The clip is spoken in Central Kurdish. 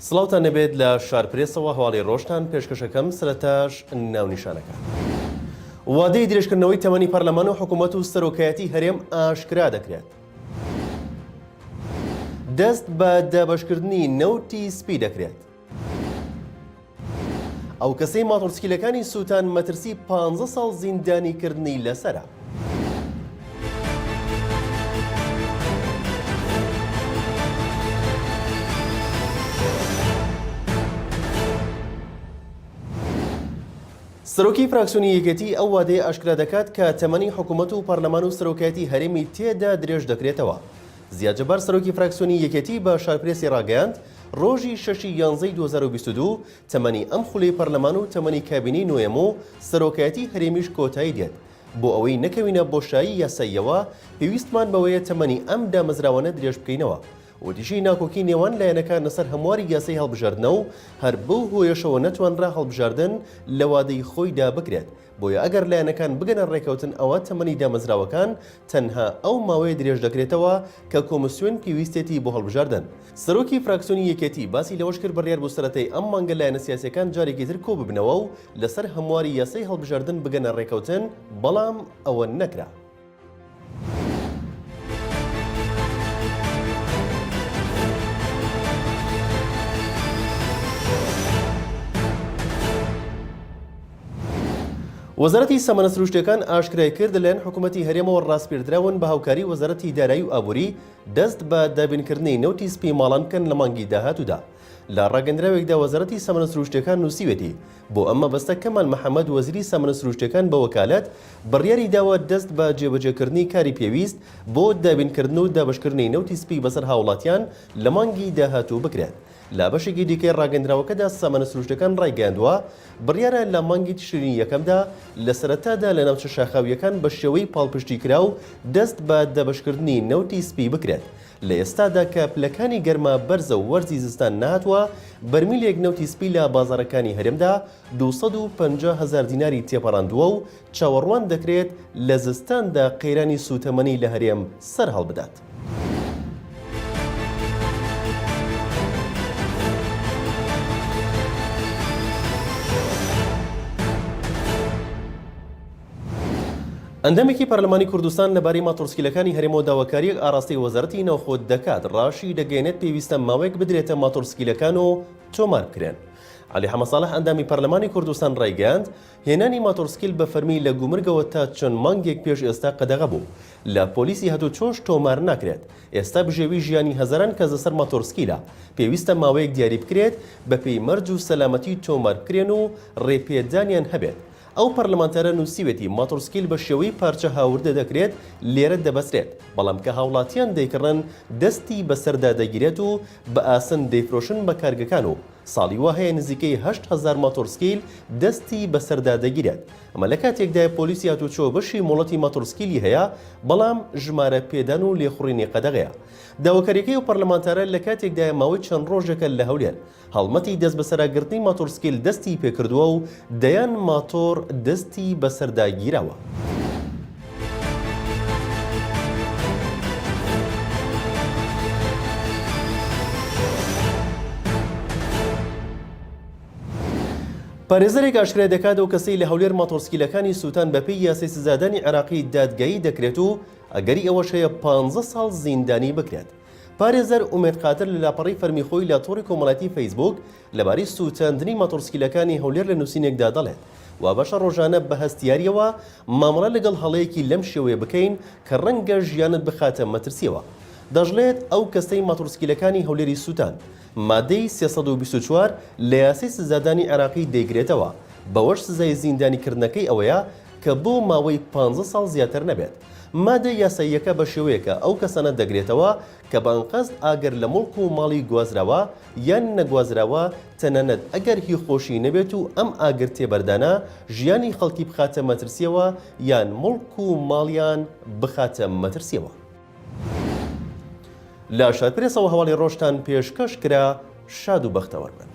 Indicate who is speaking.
Speaker 1: سڵاوتان نەبێت لە شارپرێسەوە هەواڵی ڕۆژتان پێشکەشەکەم سەرەتاش ناونیشانەکە. وادەی درێژکردنەوەی تەمەنی پەرلەمان و حکوومەت و سەرۆکایەتی هەرێم ئاشکرا دەکرێت. دەست بە دابەشکردنی نەوتی سپی دەکرێت. ئەو کەسەی ماتۆرسکیلەکانی سووتان مەترسی 15 ساڵ زیندانیکردنی لەسەرە. سەرۆکی فراکسیۆنی یەکێتی ئەو وادەیە ئاشکرا دەکات کە تەمەنی حکوومەت و پەرلەمان و سەرۆکایەتی هەرێمی تێدا درێژ دەکرێتەوە. زیاد جەبار سەرۆکی فراکسیۆنی یەکێتی بە شارپرێسی ڕاگەیاند ڕۆژی 6 یانزەی 2022 تەمەنی ئەم خولەی پەرلەمان و تەمەنی کابینەی نوێم و سەرۆکایەتی هەرێمیش کۆتایی دێت. بۆ ئەوەی نەکەوینە بۆشایی یاساییەوە پێویستمان بەوەیە تەمەنی ئەم دامەزراوانە درێژ بکەینەوە. وتیشی ناکۆکی نێوان لایەنەکان لەسەر هەمواری یاسای هەڵبژاردنەوە و هەر بەو هۆیەشەوە نەتوانرا هەڵبژاردن لە وادەی خۆیدا بکرێت. بۆیە ئەگەر لایەنەکان بگەنە ڕێکەوتن ئەوە تەمەنی دامەزراوەکان تەنها ئەو ماوەیە درێژ دەکرێتەوە کە کۆمسیۆن پێویستێتی بۆ هەڵبژاردن. سەرۆکی فراکسیۆنی یەکێتی باسی لەوەش کرد بڕیار بۆ سەرەتای ئەم مانگە لایەنە سیاسیەکان جارێکی تر کۆ ببنەوە و لەسەر هەمواری یاسای هەڵبژاردن بگەنە ڕێکەوتن، بەڵام ئەوە نەکرا. وەزارەتی سامانە سروشتیەکان ئاشکرای کرد لەلایەن حکوومەتی هەرێمەوە ڕاستپێردراون بە هاوکاری وەزارەتی دارایی و ئابووری دەست بە دابینکردنی نەوتی سپی ماڵان بکەن لە مانگی داهاتوودا. لە ڕاگەندراوێکدا وەزارەتی سامانە سروشتیەکان نووسیوێتی بۆ ئەمە بەستە کەمال محەممەد وەزیری سامانە سروشتیەکان بە وەکالەت بڕیاری داوە دەست بە جێبەجێکردنی کاری پێویست بۆ دابینکردن و دابشکردنی نەوتی سپی بەسەر هاوڵاتیان لە مانگی داهاتوو بکرێت. لە بەشێکی دیکەی ڕاگەندراوەکەدا سامانە سروشتەکان ڕایگەاندووە بڕیارە لە مانگی تشرینی یەکەمدا لە سەرەتادا لە ناوچە شاخاویەکان بە شێوەی پاڵپشتی کرا و دەست بە دەبەشکردنی نەوتی سپی بکرێت. لە ئێستادا کە پلەکانی گەرمە بەرزە و وەرزی زستان نهاتوە بەرمیلێک نەوتی سپی لە بازاڕەکانی هەرێمدا 250,000 دیناری تێپەڕاندووە و چاوەڕوان دەکرێت لە زستاندا قەیرانی سوتەمەنی لە هەرێم سەر هەڵبدات. ئەندامێکی پەرلەمانی کوردستان لەبارەی ماتۆرسکیلەکانی هەرێمەوە داواکاریەک ئاڕاستی وەزارەتی ناوخۆ دەکات ڕاشی دەگەێنێت پێویستە ماوەیەک بدرێتە ماتۆرسکیلەکان و تۆمار بکرێن. عەلی حەمەد ساڵح ئەندامی پەرلەمانی کوردستان ڕایگەاند هێنانی ماتۆرسکیل بە فەرمی لە گومرگەوە تا چەند مانگێک پێش ئێستا قەدەغە بوو. لە پۆلیسی هەتوچۆش تۆمار ناکرێت. ئێستا بژێوی ژیانی هەزاران کەس لەسەر ماتۆرسکیلە پێویستە ماوەیەک دیاری بکرێت بە پێی مەرج و سەلامەتی تۆمار بکرێن و ڕێپێدانیان هەبێت. ئەو پەرلەمانتارە نووسیوێتی ماتۆرسکیل بە شێوەی پارچە هاوردە دەکرێت لێرە دەبەسرێت، بەڵام کە هاوڵاتیان دەیکڕن دەستی بەسەردا دەگیرێت و بە ئاسن دەیفرۆشن بە کارگەکان و ساڵی وا هەیە نزیکەی 8,000 ماتۆرسکیل دەستی بەسەردا دەگیرێت. ئەمە لە کاتێکدا پۆلیسی هاتوچۆ بەشی مۆڵەتی ماتۆرسکیلی هەیە، بەڵام ژمارە پێدان و لێخوڕینی قەدەغەیە. داواکاریەکەی و پەرلەمانتارە لە کاتێکدا ماوەی چەند ڕۆژێکە لە هەولێر هەڵمەتی دەست بەسەراگرتنی ماتۆرسکیل دەستی پێکردووە و دەیان ماتۆر دەستی بەسەردا گیراوە. پارێزەرێک ئاشکرای دەکات ئەو کەسەی لە هەولێر ماتۆرسکیلەکانی سووتان بەپێی یاسای سزادانی عێراقی دادگایی دەکرێت و ئەگەری ئەوەش هەیە 15 ساڵ زیندانی بکرێت. پارێزەر ئومێد قاتر لە لاپەڕی فەرمی خۆی لە تۆڕی کۆمەڵایەتی فەیسبوک لەبارەی سووتاندنی ماتۆرسکیلەکانی هەولێر لە نووسینێکدا دەڵێت وا بەشە ڕۆژانە بە هەستیاریەوە مامەڵە لەگەڵ هەڵەیەکی لەم شێوەیە بکەین کە ڕەنگە ژیانت بخاتە مەترسیەوە. دەژڵێت ئەو کەسەی ماتۆرسکیلەکانی هەولێری سووتان مادەی 324 لە یاسای سزادانی عێراقی دەیگرێتەوە. بەوەش سزای زیندانیکردنەکەی ئەوەیە کە بۆ ماوەی 15 ساڵ زیاتر نەبێت. مادە یاساییەکە بە شێوەیەکە ئەو کەسانە دەگرێتەوە کە بەنقەست ئاگەر لە مڵک و ماڵی گوازراوە یان نەگوازراوە تەنانەت ئەگەر هی خۆشی نەبێت و ئەم ئاگر تێبەردانە ژیانی خەڵکی بخاتە مەترسیەوە یان مڵک و ماڵیان بخاتە مەترسیەوە. لە شارپرێسەوە هەواڵی ڕۆژتان پێشکەش کرا. شاد و بەختەوەربن.